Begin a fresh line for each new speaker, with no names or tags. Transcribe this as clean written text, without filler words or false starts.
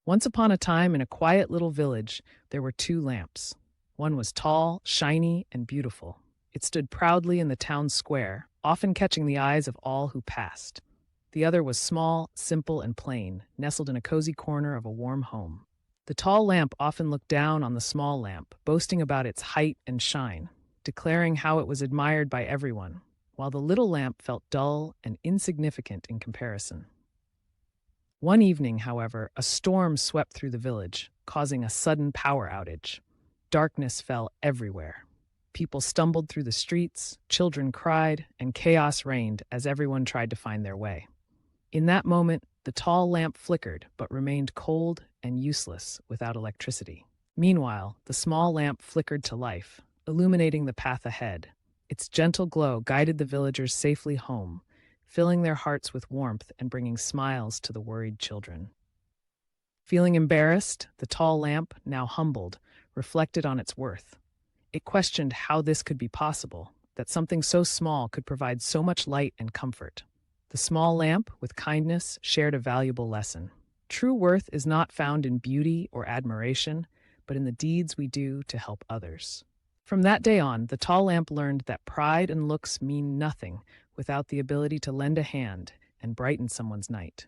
Once upon a time, in a quiet little village, there were two lamps. One was tall, shiny, and beautiful. It stood proudly in the town square, often catching the eyes of all who passed. The other was small, simple, and plain, nestled in a cozy corner of a warm home. The tall lamp often looked down on the small lamp, boasting about its height and shine, declaring how it was admired by everyone, while the little lamp felt dull and insignificant in comparison. One evening, however, a storm swept through the village, causing a sudden power outage. Darkness fell everywhere. People stumbled through the streets, children cried, and chaos reigned as everyone tried to find their way. In that moment, the tall lamp flickered but remained cold and useless without electricity. Meanwhile, the small lamp flickered to life, illuminating the path ahead. Its gentle glow guided the villagers safely home, filling their hearts with warmth and bringing smiles to the worried children. Feeling embarrassed, the tall lamp, now humbled, reflected on its worth. It questioned how this could be possible, that something so small could provide so much light and comfort. The small lamp, with kindness, shared a valuable lesson. True worth is not found in beauty or admiration, but in the deeds we do to help others. From that day on, the tall lamp learned that pride and looks mean nothing without the ability to lend a hand and brighten someone's night.